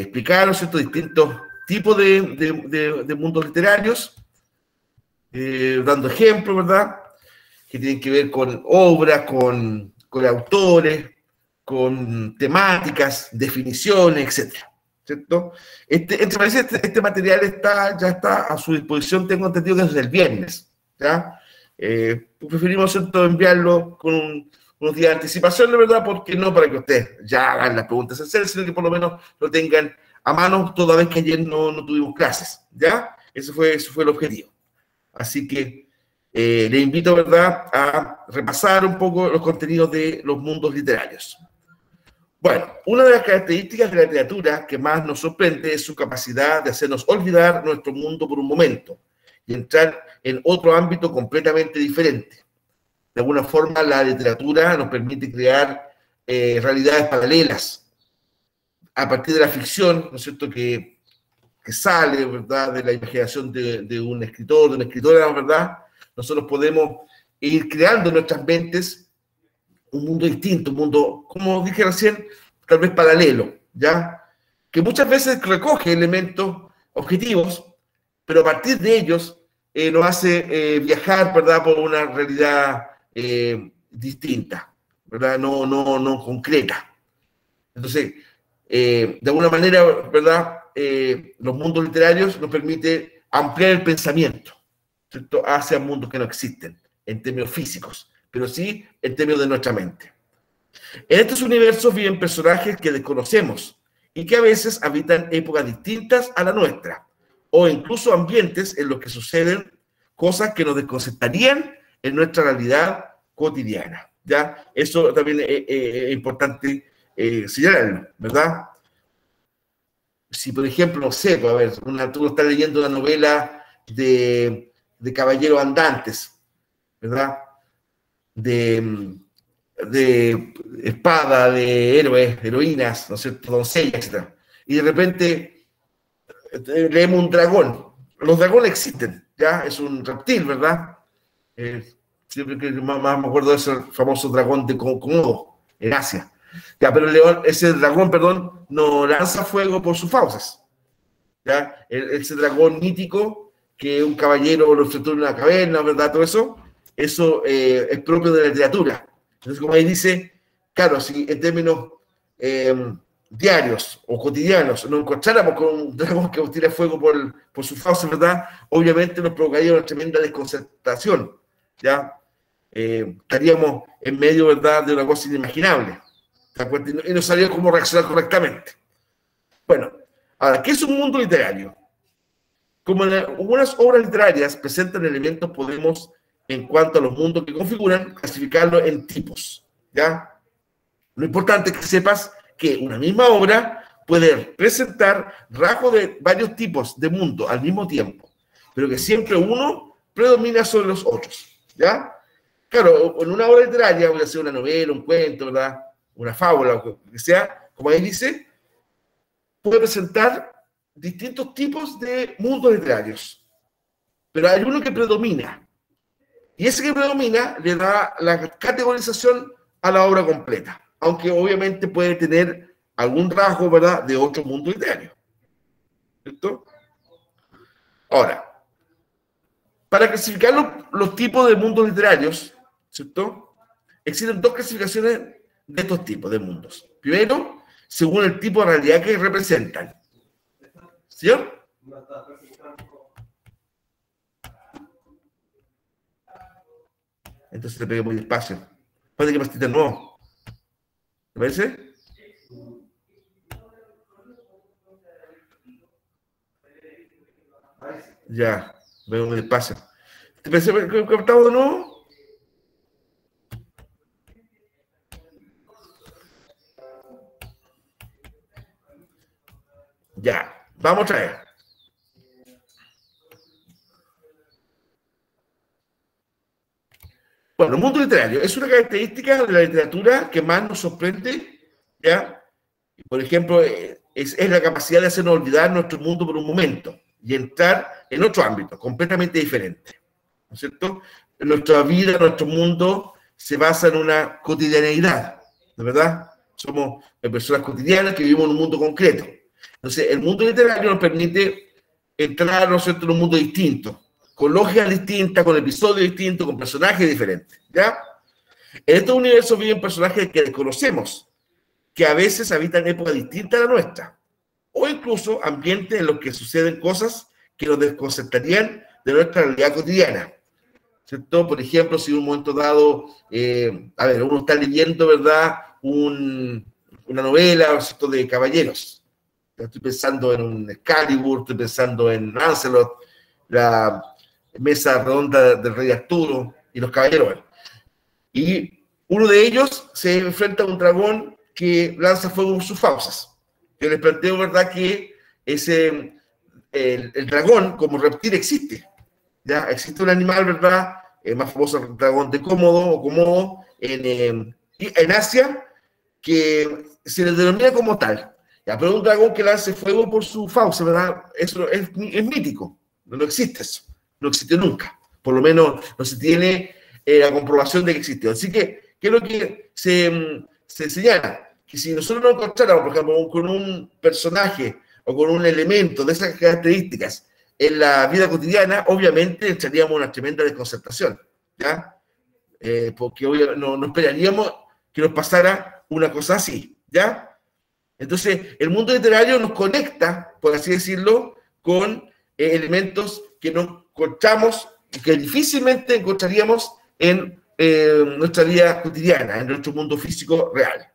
explicar, ¿no es cierto?, distintos tipos de mundos literarios, dando ejemplos, ¿verdad?, que tienen que ver con obras, con autores, con temáticas, definiciones, etcétera, ¿cierto? Este material ya está a su disposición, tengo entendido que desde el viernes, ¿ya? Preferimos, ¿cierto?, enviarlo con unos días de anticipación, de verdad, porque no para que ustedes ya hagan las preguntas en serio, sino que por lo menos lo tengan a mano, toda vez que ayer no tuvimos clases, ¿ya? Ese fue el objetivo. Así que le invito, ¿verdad?, a repasar un poco los contenidos de los mundos literarios. Bueno, una de las características de la literatura que más nos sorprende es su capacidad de hacernos olvidar nuestro mundo por un momento y entrar en otro ámbito completamente diferente. De alguna forma, la literatura nos permite crear realidades paralelas a partir de la ficción, ¿no es cierto?, que sale, ¿verdad?, de la imaginación de un escritor, de una escritora, ¿verdad? Nosotros podemos ir creando en nuestras mentes un mundo distinto, un mundo, como dije recién, tal vez paralelo, ¿ya? Que muchas veces recoge elementos objetivos, pero a partir de ellos nos hace viajar, ¿verdad?, por una realidad distinta, ¿verdad?, no concreta. Entonces, de alguna manera, ¿verdad?, los mundos literarios nos permiten ampliar el pensamiento, ¿cierto?, hacia mundos que no existen en términos físicos, pero sí en términos de nuestra mente. En estos universos viven personajes que desconocemos y que a veces habitan épocas distintas a la nuestra, o incluso ambientes en los que suceden cosas que nos desconcertarían en nuestra realidad cotidiana, ¿ya? Eso también es importante señalarlo, ¿verdad? Si, por ejemplo, no sé, a ver, tú estás leyendo una novela de caballeros andantes, ¿verdad?, de espada, de héroes, heroínas, ¿no es cierto?, doncellas, etc. Y de repente leemos un dragón. Los dragones existen, ¿ya? Es un reptil, ¿verdad? Siempre que más me acuerdo de ese famoso dragón de Komodo, en Asia. Ya, pero ese dragón, perdón, no lanza fuego por sus fauces, ¿ya? Ese dragón mítico que un caballero lo enfrentó en una caverna, ¿verdad? Todo eso es propio de la literatura. Entonces, como ahí dice, claro, si en términos diarios o cotidianos nos encontráramos con un dragón que tira fuego por sus fauces, ¿verdad?, obviamente nos provocaría una tremenda desconcertación, ¿ya? Estaríamos en medio, ¿verdad?, de una cosa inimaginable, ¿te acuerdas? Y no sabría cómo reaccionar correctamente. Bueno, ahora, ¿qué es un mundo literario? Como algunas obras literarias presentan elementos, podemos, en cuanto a los mundos que configuran, clasificarlos en tipos, ¿ya? Lo importante es que sepas que una misma obra puede presentar rasgos de varios tipos de mundo al mismo tiempo, pero que siempre uno predomina sobre los otros, ¿ya? Claro, en una obra literaria, voy a hacer una novela, un cuento, ¿verdad?, una fábula, o lo que sea, como ahí dice, puede presentar distintos tipos de mundos literarios, pero hay uno que predomina, y ese que predomina le da la categorización a la obra completa, aunque obviamente puede tener algún rasgo, ¿verdad?, de otro mundo literario, ¿cierto? Ahora, para clasificar los tipos de mundos literarios, ¿cierto?, existen dos clasificaciones de estos tipos de mundos. Primero, según el tipo de realidad que representan, ¿sí? Entonces le pegué muy despacio. Puede que pastita no. ¿Te parece? Ya, veo muy despacio. ¿Te parece que estamos de nuevo? Ya, vamos otra vez. Bueno, el mundo literario es una característica de la literatura que más nos sorprende, ¿ya? Por ejemplo, es la capacidad de hacernos olvidar nuestro mundo por un momento y entrar en otro ámbito completamente diferente, ¿no es cierto? Nuestra vida, nuestro mundo se basa en una cotidianeidad, ¿de verdad? Somos personas cotidianas que vivimos en un mundo concreto. Entonces, el mundo literario nos permite entrar, ¿no es cierto?, en un mundo distinto, con lógica distinta, con episodios distintos, con personajes diferentes, ¿ya? En estos universos viven personajes que desconocemos, que a veces habitan épocas distintas a la nuestra, o incluso ambientes en los que suceden cosas que nos desconcertarían de nuestra realidad cotidiana, ¿cierto? Por ejemplo, si en un momento dado, uno está leyendo, ¿verdad?, una novela, ¿cierto?, de caballeros. Estoy pensando en un Excalibur, estoy pensando en Lancelot, la mesa redonda del rey Arturo y los caballeros. Y uno de ellos se enfrenta a un dragón que lanza fuego con sus fauces. Yo les planteo, ¿verdad?, que el dragón como reptil existe. ¿Ya? Existe un animal, ¿verdad?, más famoso, el dragón de Komodo en Asia, que se le denomina como tal. ¿Ya? Pero un dragón que lance fuego por su fauce, ¿verdad?, eso es mítico. No existe eso. No existe nunca. Por lo menos no se tiene la comprobación de que existió. Así que, ¿qué es lo que se señala? Que si nosotros nos encontráramos, por ejemplo, con un personaje o con un elemento de esas características en la vida cotidiana, obviamente entraríamos en una tremenda desconcertación, ¿ya? Porque no esperaríamos que nos pasara una cosa así, ¿ya? Entonces, el mundo literario nos conecta, por así decirlo, con elementos que no encontramos y que difícilmente encontraríamos en nuestra vida cotidiana, en nuestro mundo físico real.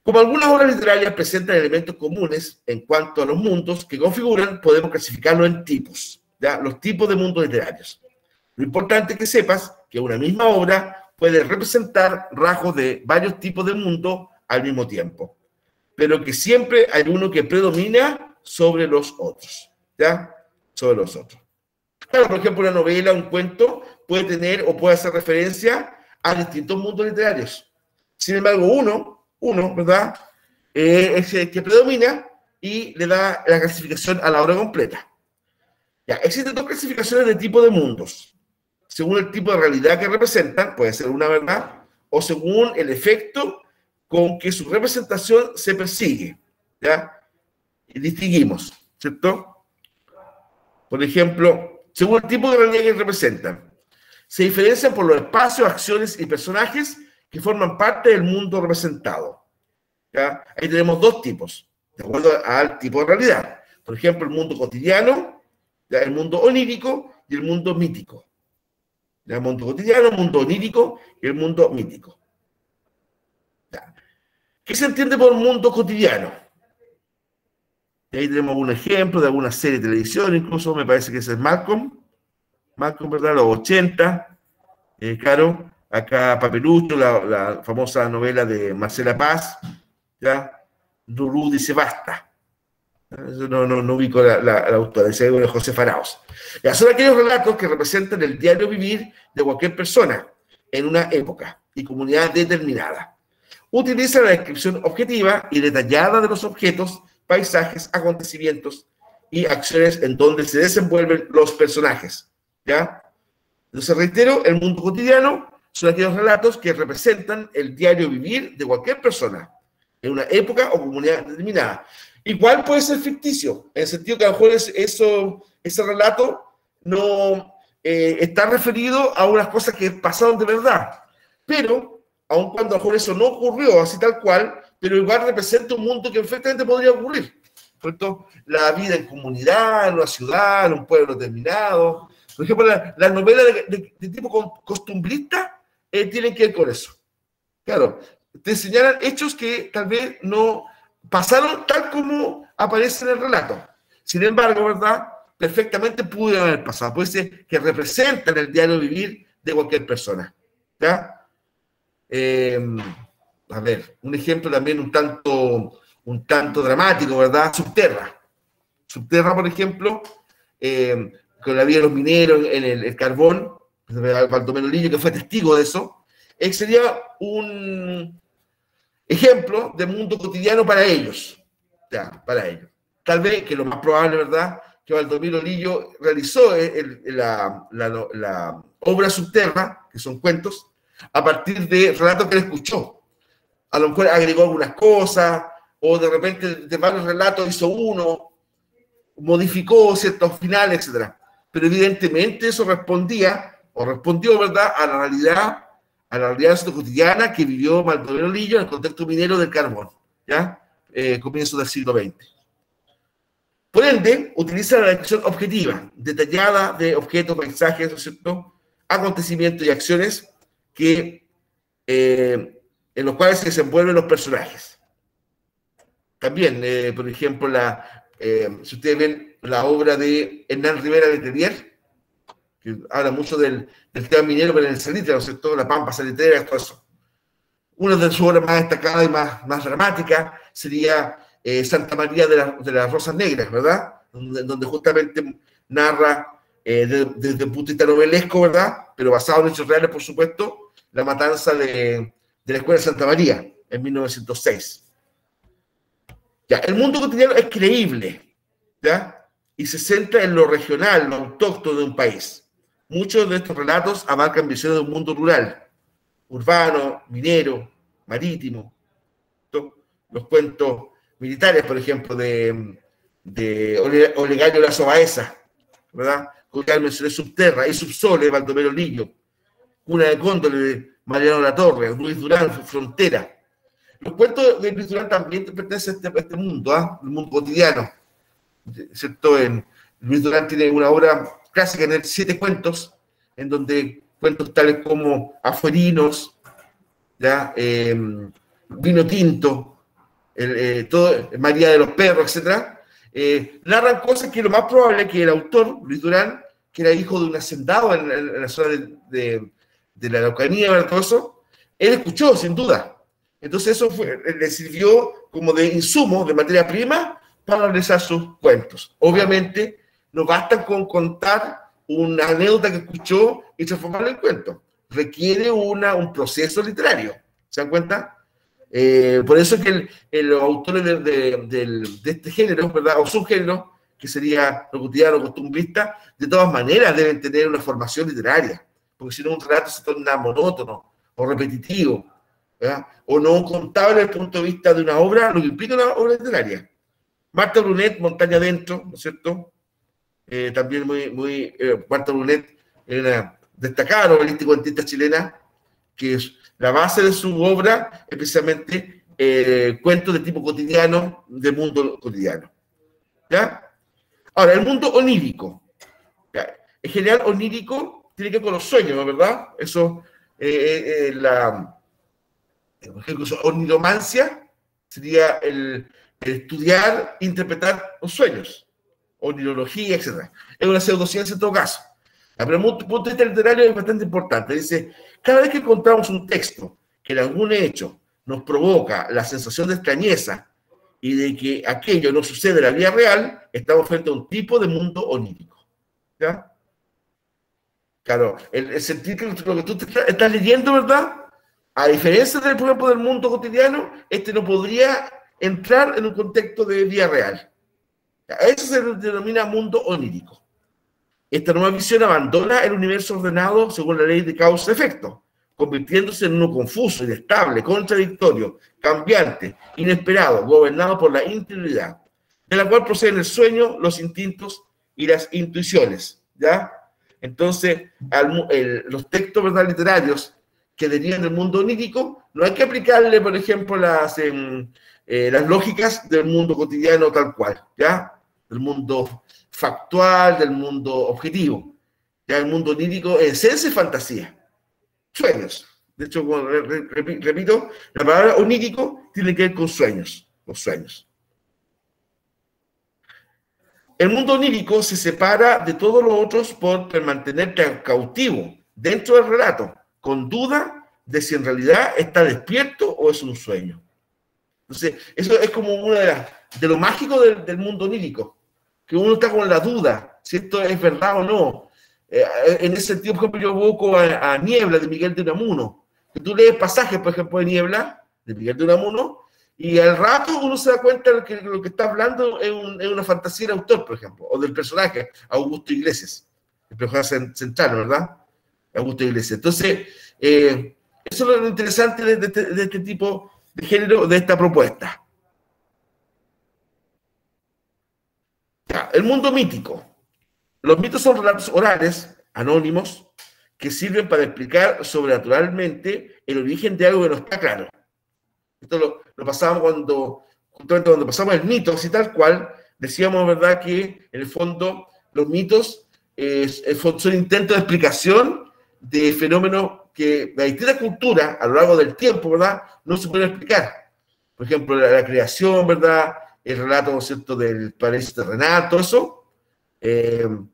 Como algunas obras literarias presentan elementos comunes en cuanto a los mundos que configuran, podemos clasificarlos en tipos, ¿ya? Los tipos de mundos literarios. Lo importante es que sepas que una misma obra puede representar rasgos de varios tipos de mundo al mismo tiempo, pero que siempre hay uno que predomina sobre los otros, ¿ya? Sobre los otros. Claro, por ejemplo, una novela, un cuento, puede tener o puede hacer referencia a distintos mundos literarios. Sin embargo, uno, ¿verdad?, es el que predomina y le da la clasificación a la obra completa. Ya, existen dos clasificaciones de tipo de mundos. Según el tipo de realidad que representan, puede ser una verdad, o según el efecto con que su representación se persigue, ¿ya? Y distinguimos, ¿cierto? Por ejemplo, según el tipo de realidad que representan, se diferencian por los espacios, acciones y personajes que forman parte del mundo representado, ¿ya? Ahí tenemos dos tipos, de acuerdo al tipo de realidad. Por ejemplo, el mundo cotidiano, ¿ya?, el mundo onírico y el mundo mítico. ¿Ya? El mundo cotidiano, el mundo onírico y el mundo mítico. ¿Ya? ¿Qué se entiende por mundo cotidiano? Y ahí tenemos un ejemplo de alguna serie de televisión, incluso me parece que ese es Malcolm, ¿verdad? Los 80, claro. Acá Papelucho, la famosa novela de Marcela Paz, ¿ya? Rurú dice basta. No ubico la autora, dice algo de José Faraos. Ya, son aquellos relatos que representan el diario vivir de cualquier persona en una época y comunidad determinada. Utiliza la descripción objetiva y detallada de los objetos, paisajes, acontecimientos y acciones en donde se desenvuelven los personajes, ¿ya? Entonces, reitero, el mundo cotidiano son aquellos relatos que representan el diario vivir de cualquier persona en una época o comunidad determinada. Igual puede ser ficticio, en el sentido que a lo mejor ese relato no está referido a unas cosas que pasaron de verdad, pero aun cuando a lo mejor eso no ocurrió así tal cual, pero igual representa un mundo que perfectamente podría ocurrir. Por ejemplo, la vida en comunidad, en una ciudad, en un pueblo determinado. Por ejemplo, las novelas de tipo costumbrista tienen que ver con eso. Claro, te señalan hechos que tal vez no pasaron tal como aparece en el relato. Sin embargo, ¿verdad?, perfectamente pudo haber pasado. Puede ser que representan el diario vivir de cualquier persona, ¿ya? A ver, un ejemplo también un tanto dramático, ¿verdad? Subterra, por ejemplo, con la vida de los mineros en el carbón, Baldomero Lillo, que fue testigo de eso, sería un ejemplo de mundo cotidiano para ellos, ya, para ellos. Tal vez, que lo más probable, ¿verdad?, que Baldomero Lillo realizó la obra Subterra, que son cuentos, a partir de relatos que él escuchó. A lo mejor agregó algunas cosas, o de repente de varios relatos hizo uno, modificó ciertos finales, etcétera. Pero evidentemente eso respondió, ¿verdad?, a la realidad cotidiana que vivió Baldomero Lillo en el contexto minero del carbón, ¿ya? Comienzo del siglo XX. Por ende, utiliza la descripción objetiva, detallada de objetos, paisajes, ¿no es cierto?, acontecimientos y acciones en los cuales se desenvuelven los personajes. También, por ejemplo, si ustedes ven la obra de Hernán Rivera Letelier, que habla mucho del tema minero, pero en el salitre, ¿no es cierto?, la pampa salitera, todo eso. Una de sus obras más destacadas y más dramáticas sería Santa María de las Rosas Negras, ¿verdad? Donde justamente narra desde un punto de vista novelesco, ¿verdad?, pero basado en hechos reales, por supuesto, la matanza de la Escuela de Santa María en 1906. Ya, el mundo cotidiano es creíble, ¿ya?, y se centra en lo regional, lo autóctono de un país. Muchos de estos relatos abarcan visiones de un mundo rural, urbano, minero, marítimo. Los cuentos militares, por ejemplo, de Olegario Lazo Baeza, ¿verdad?, con que mencioné Subterra y Subsole de Baldomero Lillo, Cuna de Cóndores de Mariano Latorre, Luis Durán, Frontera. Los cuentos de Luis Durán también pertenecen a este mundo, el mundo cotidiano, ¿cierto? Luis Durán tiene una obra clásica en 7 cuentos, en donde cuentos tales como Afuerinos, ¿ya? Vino Tinto, María de los Perros, etc. Narran cosas que lo más probable es que el autor, Luis Durán, que era hijo de un hacendado en la zona de la Araucanía, ¿verdad? Él escuchó, sin duda. Entonces eso le sirvió como de insumo, de materia prima, para realizar sus cuentos. Obviamente, no basta con contar una anécdota que escuchó y transformarla en cuento. Requiere un proceso literario. ¿Se dan cuenta? Por eso es que los autores de este género, ¿verdad?, o subgénero, que sería lo cotidiano, costumbrista, de todas maneras deben tener una formación literaria, porque si no un relato se torna monótono o repetitivo, ¿verdad?, o no contable desde el punto de vista de una obra, lo que implica una obra literaria. Marta Brunet, Montaña Adentro, ¿no es cierto? También Marta Brunet es una destacada novelista y cuentista chilena, que es la base de su obra, especialmente cuentos de tipo cotidiano, del mundo cotidiano. ¿Ya? Ahora, el mundo onírico. ¿Ya? En general, onírico tiene que ver con los sueños, ¿verdad? Eso, por ejemplo, oniromancia sería el estudiar, interpretar los sueños, onirología, etc. Es una pseudociencia en todo caso. Pero el punto de vista literario es bastante importante. Dice, cada vez que encontramos un texto que en algún hecho nos provoca la sensación de extrañeza y de que aquello no sucede en la vida real, estamos frente a un tipo de mundo onírico. ¿Ya? Claro, el sentir que lo que tú estás leyendo, ¿verdad?, a diferencia del, por ejemplo, del mundo cotidiano, no podría entrar en un contexto de vida real. Eso se denomina mundo onírico. Esta nueva visión abandona el universo ordenado según la ley de causa-efecto, convirtiéndose en uno confuso, inestable, contradictorio, cambiante, inesperado, gobernado por la interioridad, de la cual proceden el sueño, los instintos y las intuiciones. ¿Ya? Entonces, los textos, ¿verdad?, literarios que derivan del mundo onírico, no hay que aplicarle, por ejemplo, las lógicas del mundo cotidiano tal cual, ¿ya? Del mundo factual, del mundo objetivo. Ya el mundo onírico en esencia es fantasía, sueños. De hecho, repito, la palabra onírico tiene que ver con sueños, los sueños. El mundo onírico se separa de todos los otros por mantenerte cautivo dentro del relato, con duda de si en realidad está despierto o es un sueño. Entonces, eso es como una de lo mágico del mundo onírico, que uno está con la duda si esto es verdad o no. En ese sentido, por ejemplo, yo evoco a Niebla de Miguel de Unamuno, que tú lees pasajes, por ejemplo, de Niebla de Miguel de Unamuno, y al rato uno se da cuenta de que lo que está hablando es una fantasía del autor, por ejemplo, o del personaje, Augusto Iglesias, el personaje central, ¿verdad? Augusto Iglesias. Entonces, eso es lo interesante de este tipo de género, de esta propuesta. Ya, el mundo mítico. Los mitos son relatos orales, anónimos, que sirven para explicar sobrenaturalmente el origen de algo que no está claro. Esto lo pasamos justamente cuando pasamos el mito, así tal cual, decíamos, ¿verdad?, que en el fondo los mitos son intentos de explicación de fenómenos que la distinta cultura a lo largo del tiempo, ¿verdad?, no se pueden explicar. Por ejemplo, la creación, ¿verdad?, el relato, ¿no es cierto?, del paraíso terrenal, todo eso, el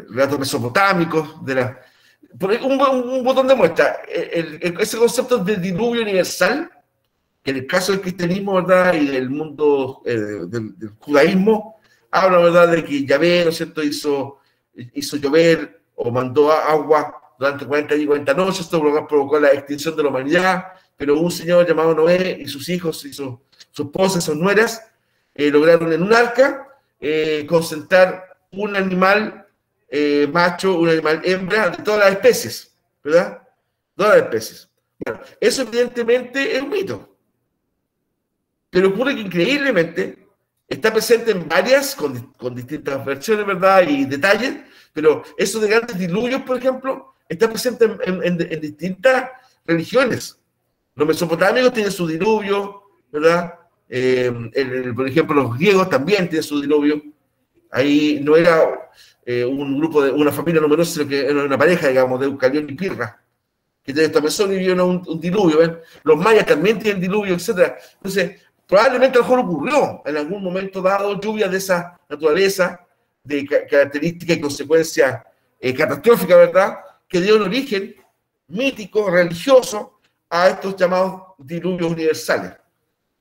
relato mesopotámico, un botón de muestra, ese concepto de diluvio universal, que en el caso del cristianismo, ¿verdad?, y del mundo del judaísmo, habla, ¿verdad?, de que Yahvé, ¿no es cierto?, hizo llover o mandó agua durante 40 días y 40 noches, esto provocó la extinción de la humanidad, pero un señor llamado Noé y sus hijos y su esposa, sus nueras, lograron en un arca concentrar un animal macho, un animal hembra de todas las especies, ¿verdad? Todas las especies. Bueno, eso evidentemente es un mito, pero ocurre que increíblemente está presente en varias, con distintas versiones, ¿verdad?, y detalles, pero eso de grandes diluvios, por ejemplo, está presente en distintas religiones. Los mesopotámicos tienen su diluvio, ¿verdad? Por ejemplo, los griegos también tienen su diluvio. Ahí no era un grupo de una familia numerosa, sino que era una pareja, digamos, de Eucalión y Pirra, que también son y vivieron un diluvio. ¿ven? Los mayas también tienen diluvio, etc. Entonces, probablemente a lo mejor ocurrió en algún momento dado lluvia de esa naturaleza, de características y consecuencias catastróficas, ¿verdad?, que dieron origen mítico, religioso, a estos llamados diluvios universales.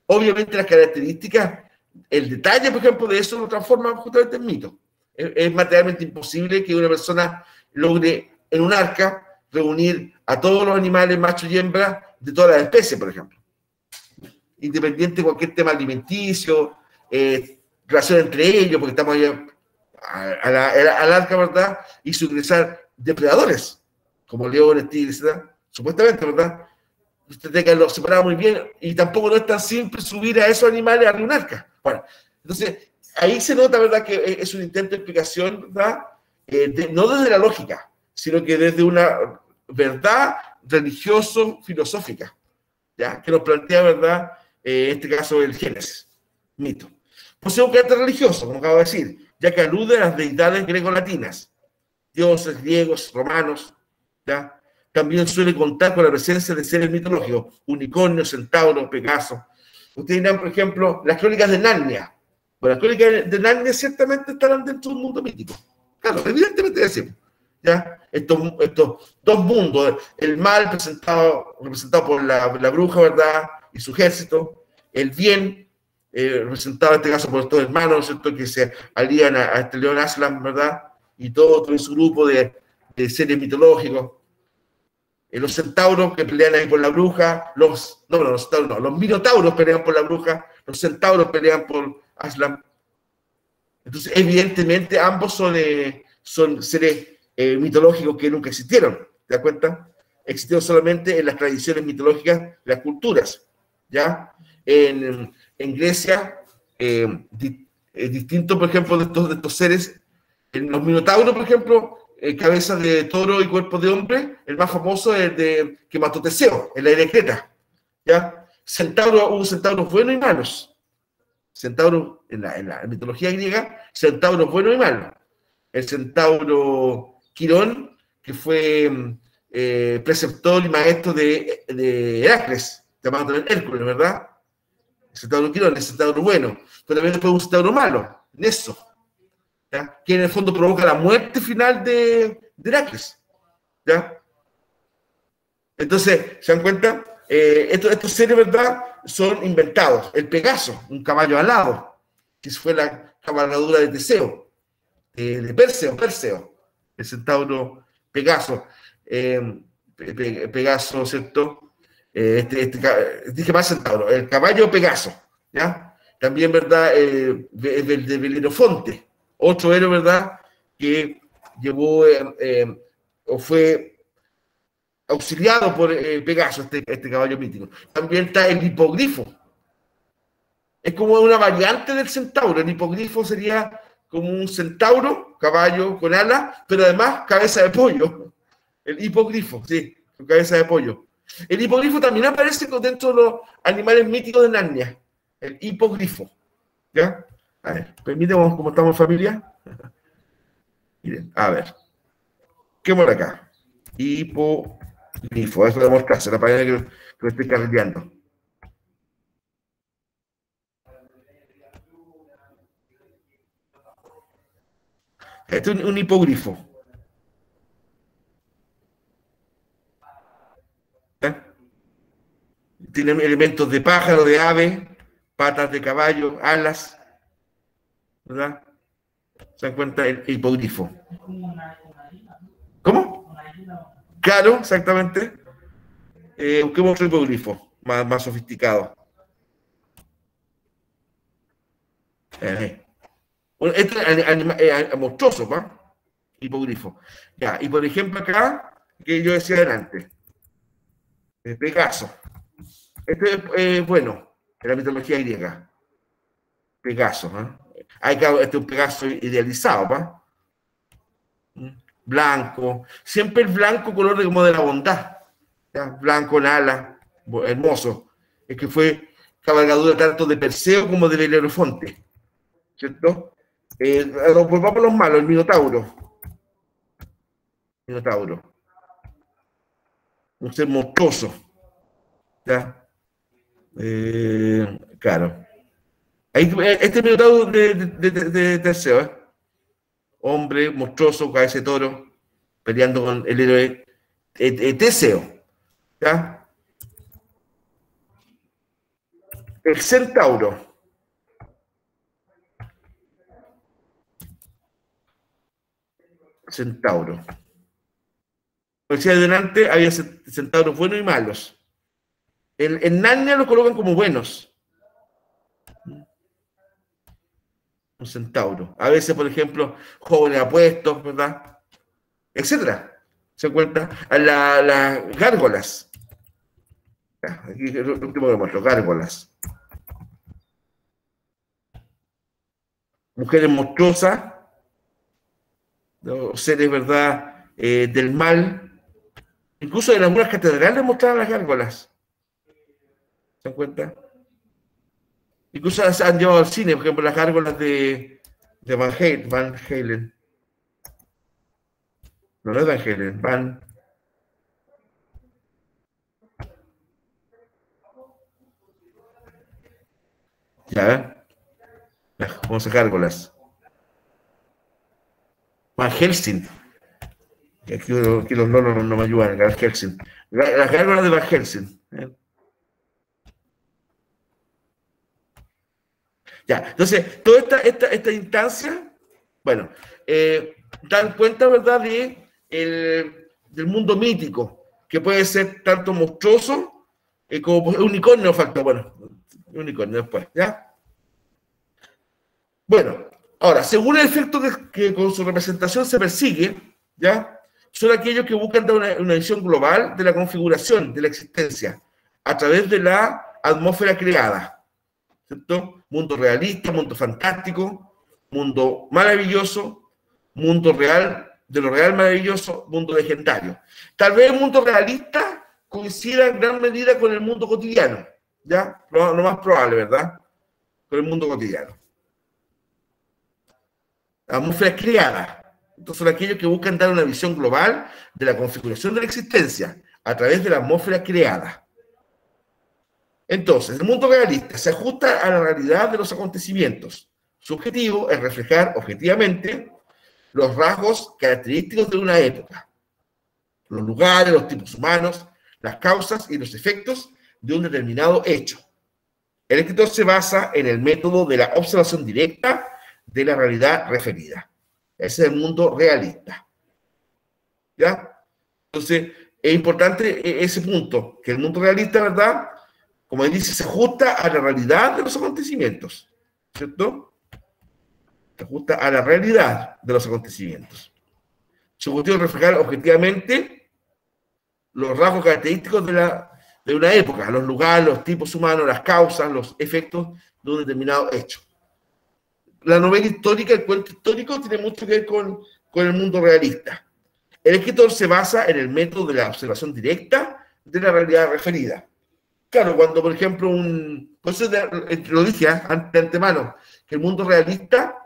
Obviamente las características, el detalle, por ejemplo, de eso lo transforma justamente en mito. Es materialmente imposible que una persona logre en un arca reunir a todos los animales, machos y hembras, de todas las especies, por ejemplo. Independiente de cualquier tema alimenticio, relación entre ellos, porque estamos ahí al arca, ¿verdad? Y su ingresar depredadores, como leones, tigres, ¿verdad? Supuestamente, ¿verdad? Usted tiene que lo separar muy bien, y tampoco no es tan simple subir a esos animales a un arca. Bueno, entonces, ahí se nota, ¿verdad?, que es un intento de explicación, ¿verdad? No desde la lógica, sino que desde una verdad religioso-filosófica, ¿ya?, que nos plantea, ¿verdad?, en este caso el Génesis, mito. Posee un carácter religioso, como acabo de decir, ya que alude a las deidades grecolatinas, dioses griegos, romanos, ¿ya? También suele contar con la presencia de seres mitológicos, unicornios, centauros, pegasos. Ustedes dirán, por ejemplo, las crónicas de Narnia. Bueno, las crónicas de Narnia ciertamente estarán dentro de un mundo mítico. Claro, evidentemente decimos. ¿Ya? Estos dos mundos, el mal representado por la bruja, ¿verdad?, y su ejército, el bien, representado en este caso por estos hermanos, ¿cierto?, que se alían a este león Aslan, ¿verdad?, y todo su grupo de seres mitológicos. Los centauros que pelean ahí por la bruja, los minotauros pelean por la bruja, los centauros pelean por Aslan. Entonces, evidentemente, ambos son seres mitológicos que nunca existieron, ¿te das cuenta? Existieron solamente en las tradiciones mitológicas, las culturas, ¿ya? En Grecia, distinto, por ejemplo, de estos seres, en los minotauros, por ejemplo, cabezas de toro y cuerpos de hombre, el más famoso es el que mató Teseo, en la isla de Creta, ¿ya? Hubo centauros buenos y malos. Centauros, en la mitología griega, centauros buenos y malos. El centauro Quirón, que fue preceptor y maestro de Heracles, llamado también Hércules, ¿verdad? El centauro Quirón, el centauro bueno, pero también después un centauro malo, Neso, ¿ya?, que en el fondo provoca la muerte final de Heracles, ¿ya? Entonces, ¿se dan cuenta? Estos seres, ¿verdad?, son inventados. El Pegaso, un caballo alado, que fue la cabalgadura de Teseo, de Perseo, el centauro Pegaso. Pegaso, ¿cierto? Dije más centauro, el caballo Pegaso, ¿ya? También, ¿verdad?, el de Belerofonte, otro héroe, ¿verdad?, que llevó o fue auxiliado por Pegaso, este caballo mítico. También está el hipogrifo, Es como una variante del centauro. El hipogrifo sería como un centauro, caballo con alas, pero además cabeza de pollo. El hipogrifo, sí, con cabeza de pollo. El hipogrifo también aparece dentro de los animales míticos de Narnia. El hipogrifo. ¿Ya? A ver, permíteme cómo estamos en familia. Miren, a ver. ¿Qué por acá? Hipogrifo, eso de mostrarse, la página que lo estoy carreteando. Este es un hipogrifo. ¿Eh? Tiene elementos de pájaro, de ave, patas de caballo, alas, ¿verdad? Se encuentra el hipogrifo. ¿Cómo? Claro, exactamente. Busquemos otro hipogrifo, más sofisticado. Este es monstruoso, ¿va? Hipogrifo. Ya, y por ejemplo acá, que yo decía adelante, Pegaso. Este es bueno, en la mitología griega. Pegaso, ¿eh? Este es un Pegaso idealizado, ¿va? Blanco, siempre el blanco color como de la bondad, ¿ya? Blanco en ala, hermoso. Es que fue cabalgadura tanto de Perseo como de Belerofonte, ¿cierto? Volvamos a los malos, el Minotauro. Minotauro. Un ser monstruoso. ¿Ya? Claro. Este Minotauro de Perseo, ¿eh? Hombre monstruoso, cabeza de toro, peleando con el héroe Teseo. ¿Ya? El centauro. Centauro. Como decía adelante, había centauros buenos y malos. En Narnia lo colocan como buenos. Un centauro. A veces, por ejemplo, jóvenes apuestos, ¿verdad? Etcétera. Se encuentra a las gárgolas. Aquí es lo último que muestro, gárgolas. Mujeres monstruosas, ¿no? Seres, ¿verdad? Del mal. Incluso en algunas catedrales mostraban las gárgolas. ¿Se dan cuenta? Incluso se han llevado al cine, por ejemplo, las gárgolas de Van Halen. No es Van Halen, Ya, las famosas gárgolas. Van Helsing. Aquí los nonos no me ayudan, Van Helsing. Las gárgolas de Van Helsing. Ya, entonces, toda esta instancia, bueno, dan cuenta, ¿verdad?, del mundo mítico, que puede ser tanto monstruoso como unicornio, falta, bueno, unicornio después, ¿ya? Bueno, ahora, según el efecto que con su representación se persigue, ¿ya? Son aquellos que buscan dar una visión global de la configuración de la existencia a través de la atmósfera creada, ¿cierto? Mundo realista, mundo fantástico, mundo maravilloso, mundo real, de lo real maravilloso, mundo legendario. Tal vez el mundo realista coincida en gran medida con el mundo cotidiano, ¿ya? Lo más probable, ¿verdad? Con el mundo cotidiano. La atmósfera creada. Entonces son aquellos que buscan dar una visión global de la configuración de la existencia a través de la atmósfera creada. Entonces, el mundo realista se ajusta a la realidad de los acontecimientos. Su objetivo es reflejar objetivamente los rasgos característicos de una época, los lugares, los tipos humanos, las causas y los efectos de un determinado hecho. El escritor se basa en el método de la observación directa de la realidad referida. Ese es el mundo realista. ¿Ya? Entonces, es importante ese punto, que el mundo realista, ¿verdad?, como dice, se ajusta a la realidad de los acontecimientos, ¿cierto? Se ajusta a la realidad de los acontecimientos. Su objetivo es reflejar objetivamente los rasgos característicos de de una época, los lugares, los tipos humanos, las causas, los efectos de un determinado hecho. La novela histórica, el cuento histórico, tiene mucho que ver con el mundo realista. El escritor se basa en el método de la observación directa de la realidad referida. Claro, cuando, por ejemplo, por eso lo dije de antemano, que el mundo realista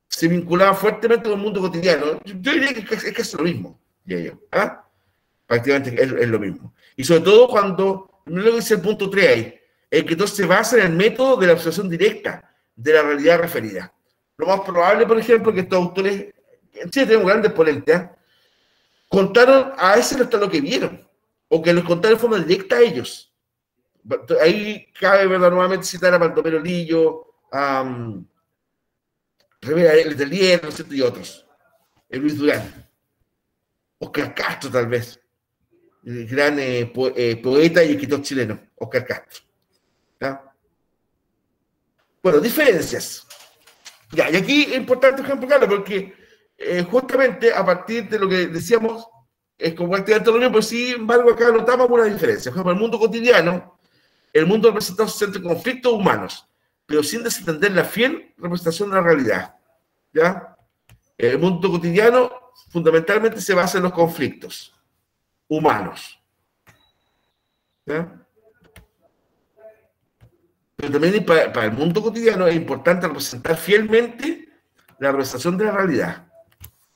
se vinculaba fuertemente con el mundo cotidiano. Yo diría que es lo mismo, diría yo. ¿Ah? Prácticamente es lo mismo. Y sobre todo cuando, no lo dice el punto 3 ahí, el escritor se basa en el método de la observación directa de la realidad referida. Lo más probable, por ejemplo, que estos autores, en Chile tenemos grandes ponentes, contaron a ese lo que vieron, o que los contaron de forma directa a ellos. Ahí cabe, ¿verdad?, nuevamente citar a Baldomero Lillo, a Rivera Letelier, ¿no es cierto?, y otros. Luis Durán. Oscar Castro, tal vez. El gran poeta y escritor chileno, Oscar Castro. ¿Ya? Bueno, diferencias. Ya, y aquí es importante ejemplificarlo porque justamente a partir de lo que decíamos, es como prácticamente lo mismo, pero sin embargo acá notamos una diferencia. Por ejemplo, el mundo cotidiano, el mundo representado se centra en conflictos humanos, pero sin desentender la fiel representación de la realidad. ¿Ya? El mundo cotidiano fundamentalmente se basa en los conflictos humanos. ¿Ya? Pero también para el mundo cotidiano es importante representar fielmente la representación de la realidad.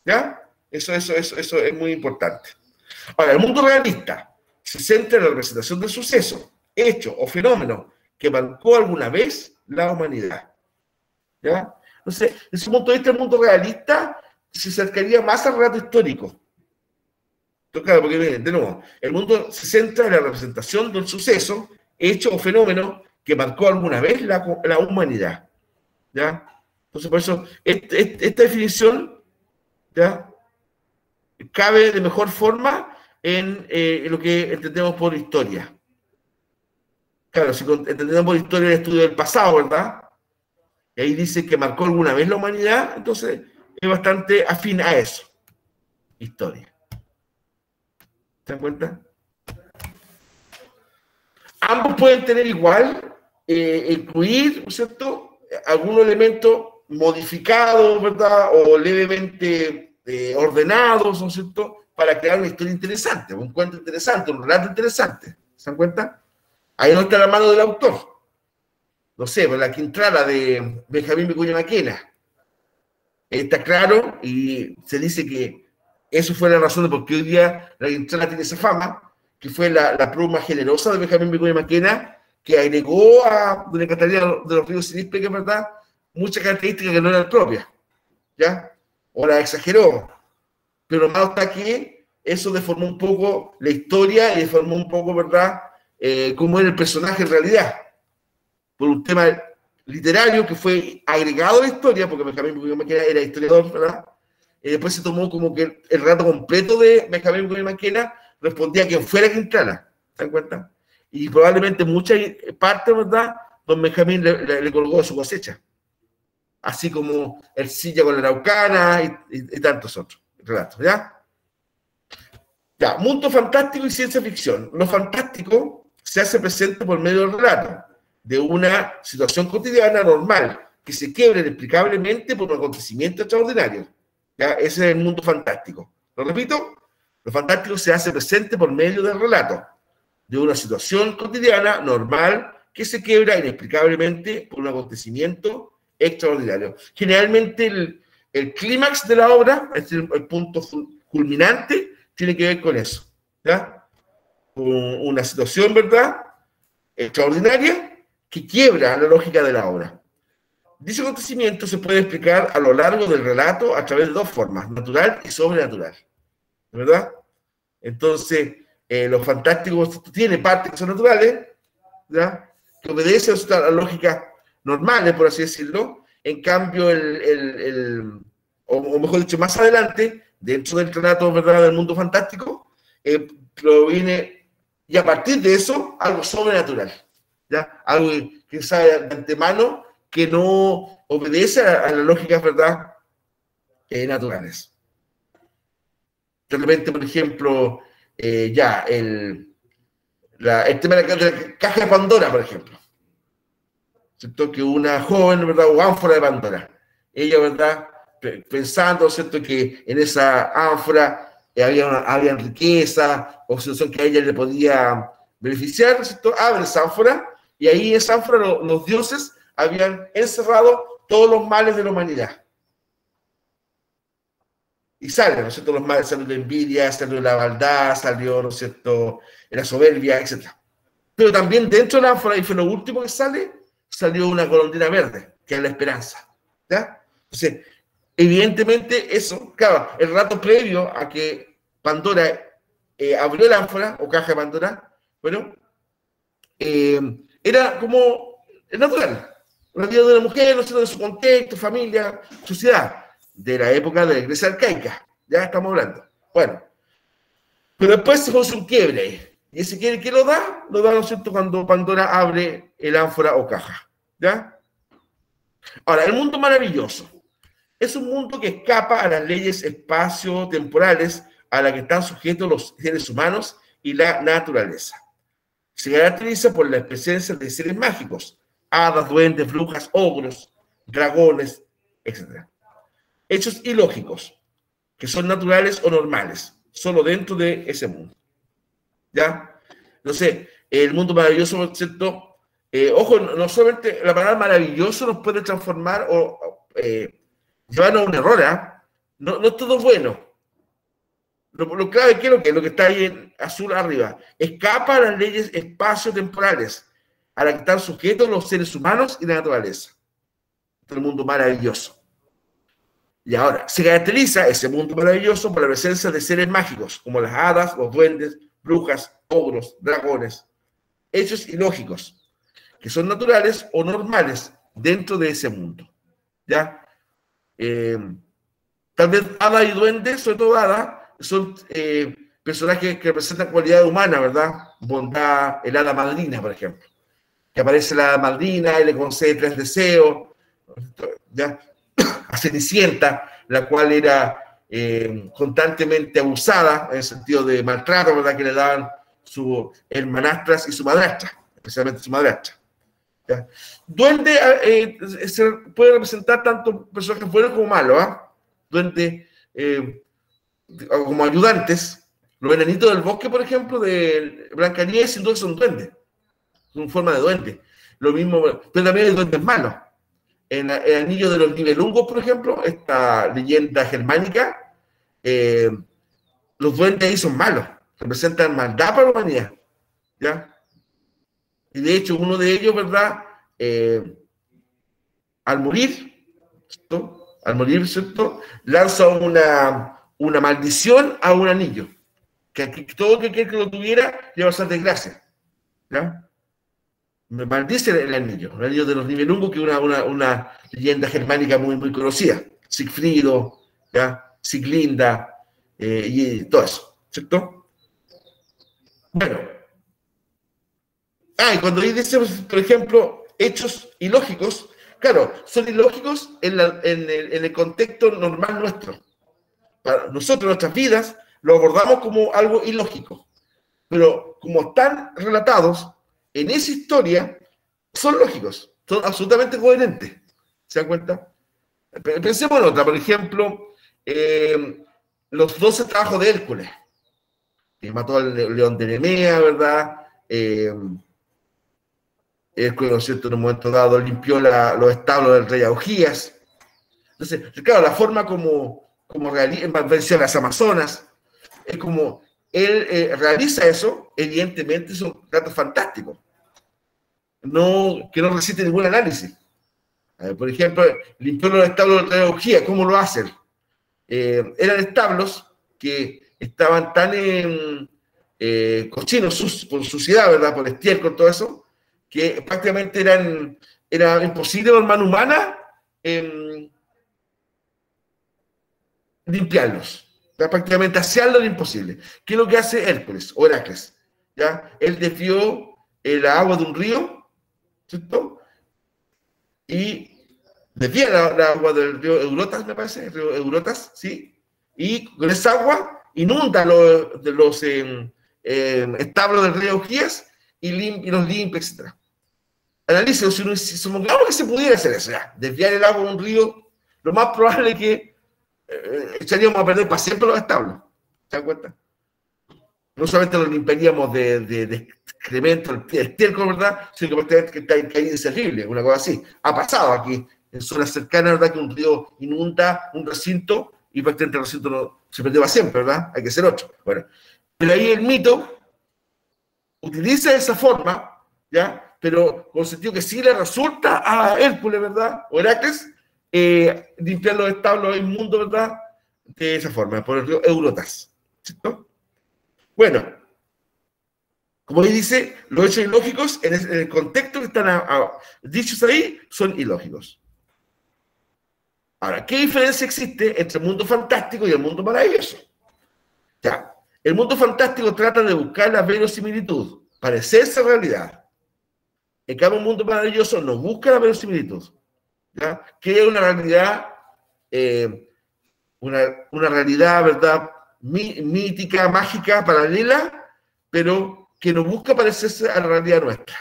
¿Ya? Eso es muy importante. Ahora, el mundo realista se centra en la representación del suceso, hecho o fenómeno que marcó alguna vez la humanidad. ¿Ya? Entonces, desde ese punto de vista, el mundo realista se acercaría más al relato histórico. Claro, porque miren, de nuevo, el mundo se centra en la representación del suceso, hecho o fenómeno que marcó alguna vez la humanidad. ¿Ya? Entonces, por eso, esta definición, ¿ya?, cabe de mejor forma en lo que entendemos por historia. Claro, si entendemos por historia el estudio del pasado, ¿verdad? Y ahí dice que marcó alguna vez la humanidad, entonces es bastante afín a eso. Historia. ¿Se dan cuenta? Ambos pueden tener igual, incluir, ¿no es cierto?, algún elemento modificado, ¿verdad?, o levemente ordenados, ¿no es cierto?, para crear una historia interesante, un cuento interesante, un relato interesante. ¿Se dan cuenta? Ahí no está la mano del autor. No sé, la Quintrala de Benjamín Vicuña Maquena. Está claro y se dice que eso fue la razón de por qué hoy día la Quintrala tiene esa fama, que fue la pluma generosa de Benjamín Vicuña Maquena, que agregó a doña Catalina de los Ríos Sinispe, que es verdad, muchas características que no eran propias, ¿ya? O la exageró. Pero más está que eso deformó un poco la historia y deformó un poco, ¿verdad?, cómo era el personaje en realidad. Por un tema literario que fue agregado a la historia, porque Benjamín Vicuña Maquena era historiador, ¿verdad? Y después se tomó como que el relato completo de Benjamín Vicuña Maquena respondía a quien fuera Quintrala, ¿se dan cuenta? Y probablemente muchas partes, ¿verdad?, don Benjamín le colgó a su cosecha. Así como el Silla con la Araucana y tantos otros relatos, ¿ya? Ya, mundo fantástico y ciencia ficción. Lo fantástico se hace presente por medio del relato, de una situación cotidiana normal, que se quiebra inexplicablemente por un acontecimiento extraordinario. ¿Ya? Ese es el mundo fantástico. Lo repito, lo fantástico se hace presente por medio del relato, de una situación cotidiana normal que se quiebra inexplicablemente por un acontecimiento extraordinario. Generalmente el clímax de la obra, es decir, el punto culminante, tiene que ver con eso. ¿Ya? Una situación, ¿verdad?, extraordinaria que quiebra la lógica de la obra. Dicho acontecimiento se puede explicar a lo largo del relato a través de dos formas, natural y sobrenatural. ¿Verdad? Entonces, los fantásticos tienen partes que son naturales, ¿verdad?, que obedecen a las lógicas normales, por así decirlo. En cambio, o mejor dicho, más adelante, dentro del relato, ¿verdad?, del mundo fantástico, proviene, y a partir de eso, algo sobrenatural. ¿Ya? Algo que sabe de antemano que no obedece a las lógicas, ¿verdad?, naturales. De repente, por ejemplo, el tema de la caja de Pandora, por ejemplo. ¿Cierto? Que una joven, ¿verdad? O ánfora de Pandora. Ella, ¿verdad? Pensando, ¿cierto? Que en esa ánfora había riqueza o situación que a ella le podía beneficiar, ¿cierto? Abre esa ánfora y ahí en esa ánfora los dioses habían encerrado todos los males de la humanidad. Y salen, ¿no es cierto? Los males, salió la envidia, salió la maldad, salió, ¿no es cierto?, la soberbia, etc. Pero también dentro de la ánfora, y fue lo último que salió una golondrina verde, que es la esperanza. ¿Ya? Entonces, evidentemente eso, claro, el rato previo a que Pandora abrió la ánfora, o caja de Pandora, bueno, era como natural. La vida de una mujer, no sé, de su contexto, familia, sociedad, de la época de la Grecia arcaica. Ya estamos hablando. Bueno, pero después se produce un quiebre ahí. Y ese quiebre, ¿qué lo da? Lo da, ¿no es cierto?, cuando Pandora abre el ánfora o caja. ¿Ya? Ahora, el mundo maravilloso es un mundo que escapa a las leyes espacio-temporales a las que están sujetos los seres humanos y la naturaleza. Se caracteriza por la presencia de seres mágicos, hadas, duendes, brujas, ogros, dragones, etc. Hechos ilógicos, que son naturales o normales, solo dentro de ese mundo. ¿Ya? Entonces, el mundo maravilloso, ¿cierto? Ojo, no solamente la palabra maravilloso nos puede transformar o llevarnos a un error, ¿eh? No es todo bueno. Lo clave, ¿qué es lo que está ahí en azul arriba? Escapa a las leyes espacio-temporales a las que están sujetos los seres humanos y la naturaleza. Este es el mundo maravilloso. Y ahora, se caracteriza ese mundo maravilloso por la presencia de seres mágicos, como las hadas, los duendes, brujas, ogros, dragones, hechos ilógicos, que son naturales o normales dentro de ese mundo. ¿Ya? Tal vez hadas y duendes, sobre todo hadas, son personajes que representan cualidades humanas, ¿verdad? Bondad, el hada madrina, por ejemplo. Que aparece la hada madrina y le concede 3 deseos, ¿ya? A Cenicienta, la cual era constantemente abusada, en el sentido de maltrato, ¿verdad? Que le daban sus hermanastras y su madrastra, especialmente su madrastra. ¿Ya? Duende se puede representar tanto personajes buenos como malos, ¿eh? Duende como ayudantes. Los enanitos del bosque, por ejemplo, de Blancanieves, sin duda son duendes, son forma de duende. Lo mismo, pero también hay duendes malos. En el anillo de los Nibelungos, por ejemplo, esta leyenda germánica, los duendes ahí son malos, representan maldad para la humanidad, ¿ya? Y de hecho, uno de ellos, ¿verdad? Al morir, ¿cierto? ¿Cierto? Lanza una maldición a un anillo, que todo aquel que lo tuviera le va a ser desgracia, ¿ya? Me maldice el anillo de los Nibelungos, que es una leyenda germánica muy, muy conocida. Sigfrido, ¿ya? Siglinda, y todo eso, ¿cierto? Bueno. Y cuando dice, por ejemplo, hechos ilógicos, claro, son ilógicos en el contexto normal nuestro. Para nosotros, nuestras vidas, lo abordamos como algo ilógico. Pero como están relatados en esa historia, son lógicos, son absolutamente coherentes. ¿Se dan cuenta? Pensemos en otra, por ejemplo, los 12 trabajos de Hércules, que mató al león de Nemea, ¿verdad? Hércules, ¿no es cierto?, en un momento dado limpió los establos del rey Augías. Entonces, claro, la forma como venció a las Amazonas, es como él realiza eso, evidentemente son datos fantásticos, que no resiste ningún análisis. Por ejemplo, limpió los establos del rey Augías, ¿cómo lo hacen? Eran establos que estaban tan cochinos por suciedad, ¿verdad?, por estiércol, todo eso, que prácticamente era imposible por mano humana limpiarlos. ¿Ya? Prácticamente hacerlo era imposible. ¿Qué es lo que hace Hércules o Heracles? ¿Ya? Él desvió el agua de un río, ¿cierto? Y desvía la agua del río Eurotas, me parece, el río Eurotas, ¿sí? Y con esa agua inunda los establos del río Augías y los limpia, etc. Analícelo, si supongamos que se pudiera hacer eso, ya, desviar el agua de un río, lo más probable es que echaríamos a perder para siempre los establos. ¿Se dan cuenta? No solamente los limpiaríamos de excremento, el estiércol, ¿verdad? Sino que prácticamente está inservible, una cosa así. Ha pasado aquí, en zonas cercanas, ¿verdad? Que un río inunda un recinto y prácticamente el recinto no, se perdió para siempre, ¿verdad? Hay que hacer otro. Bueno, pero ahí el mito utiliza esa forma, ¿ya? Pero con el sentido que sí le resulta a Hércules, ¿verdad? O Heracles, limpiar los establos inmundos, ¿verdad? De esa forma, por el río Eurotas. ¿Cierto? Bueno, como ahí dice, los hechos ilógicos en el contexto que están dichos ahí son ilógicos. Ahora, ¿qué diferencia existe entre el mundo fantástico y el mundo maravilloso? Ya, el mundo fantástico trata de buscar la verosimilitud, parecerse a realidad. En cambio, el mundo maravilloso no busca la verosimilitud, ¿ya? Que es una realidad, una realidad, ¿verdad? Mítica, mágica, paralela, pero que no busca parecerse a la realidad nuestra.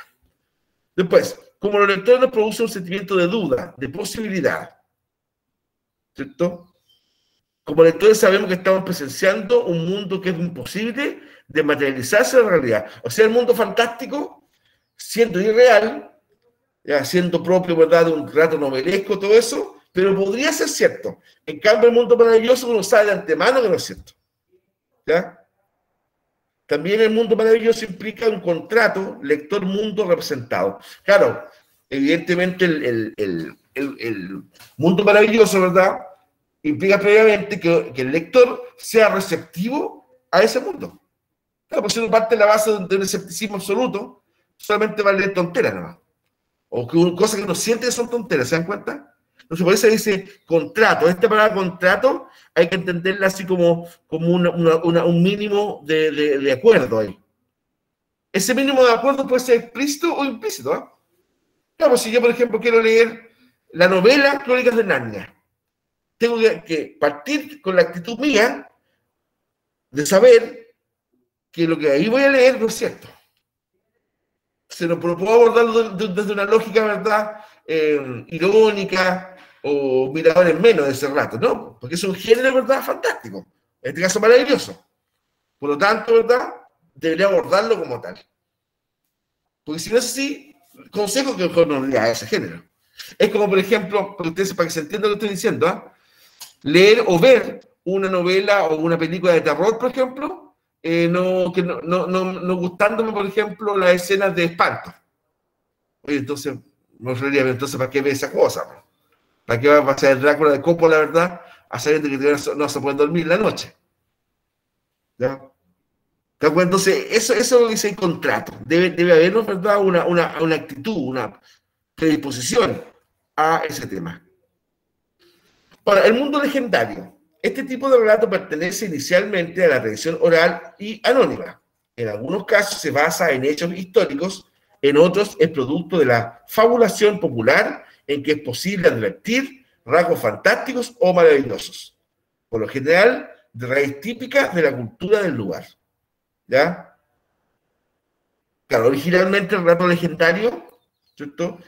Después, como los lectores nos produce un sentimiento de duda, de posibilidad, ¿cierto? Como lectores sabemos que estamos presenciando un mundo que es imposible de materializarse en la realidad. O sea, el mundo fantástico, siendo irreal, ya, siendo propio, ¿verdad?, de un relato novelesco, todo eso, pero podría ser cierto. En cambio, el mundo maravilloso uno sabe de antemano que no es cierto. ¿Ya? También el mundo maravilloso implica un contrato lector-mundo representado. Claro, evidentemente el mundo maravilloso, ¿verdad?, implica previamente que el lector sea receptivo a ese mundo. Claro, pues si uno parte de la base de un escepticismo absoluto, solamente va a leer tonteras nada más. O que cosas que uno siente que son tonteras, ¿se dan cuenta? Entonces, por eso dice contrato. Esta palabra contrato hay que entenderla así como un mínimo de acuerdo ahí. Ese mínimo de acuerdo puede ser explícito o implícito, ¿eh? Claro, pues si yo, por ejemplo, quiero leer la novela Crónicas de Narnia, tengo que partir con la actitud mía de saber que lo que ahí voy a leer no es cierto. Se lo puedo abordarlo desde una lógica, ¿verdad?, irónica o miradores menos de ese rato, ¿no? Porque es un género, ¿verdad?, fantástico. En este caso, maravilloso. Por lo tanto, ¿verdad?, debería abordarlo como tal. Porque si no es así, consejo que mejor no lea ese género. Es como, por ejemplo, para que se entienda lo que estoy diciendo, ¿eh?, leer o ver una novela o una película de terror, por ejemplo, no gustándome, por ejemplo, las escenas de espanto. Oye, entonces, me reiría, entonces, ¿para qué ve esa cosa? ¿Para qué va a pasar el Drácula de Coppola, la verdad, a sabiendo que no se puede dormir la noche? ¿Ya? Entonces, eso es lo que dice el contrato. Debe haber, ¿verdad?, una actitud, una predisposición a ese tema. Ahora, el mundo legendario. Este tipo de relato pertenece inicialmente a la tradición oral y anónima. En algunos casos se basa en hechos históricos, en otros es producto de la fabulación popular en que es posible advertir rasgos fantásticos o maravillosos. Por lo general, de raíz típica de la cultura del lugar. ¿Ya? Claro, originalmente el relato legendario, ¿cierto?,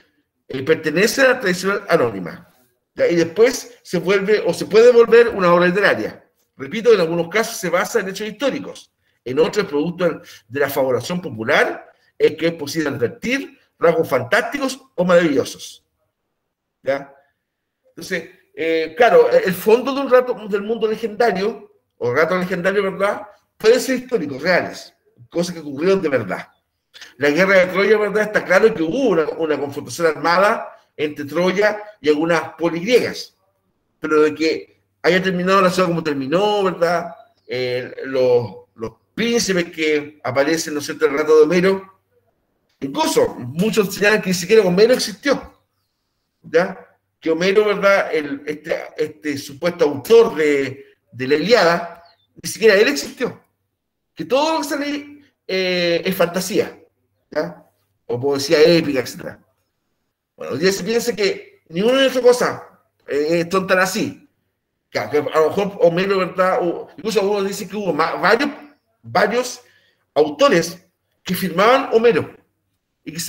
pertenece a la tradición anónima. ¿Ya? Y después se vuelve o se puede volver una obra literaria. Repito, en algunos casos se basa en hechos históricos, en otros es producto de la fabulación popular, en que es posible advertir rasgos fantásticos o maravillosos. ¿Ya? Entonces, claro, el fondo de un relato del mundo legendario, o relato legendario, ¿verdad?, pueden ser históricos, reales, cosas que ocurrieron de verdad. La guerra de Troya, ¿verdad?, está claro que hubo una confrontación armada entre Troya y algunas poligriegas, pero de que haya terminado la ciudad como terminó, ¿verdad?, los príncipes que aparecen, ¿no es cierto?, en el relato de Homero, incluso muchos señalan que ni siquiera Homero existió, ¿ya? Que Homero, ¿verdad?, este supuesto autor de la Ilíada, ni siquiera él existió. Que todo lo que sale ahí es fantasía, ¿ya?, o poesía épica, etc. Bueno, hoy día se piensa que ninguna de esas cosas son tan así. Que a lo mejor Homero, ¿verdad?, incluso algunos dicen que hubo varios autores que firmaban Homero y que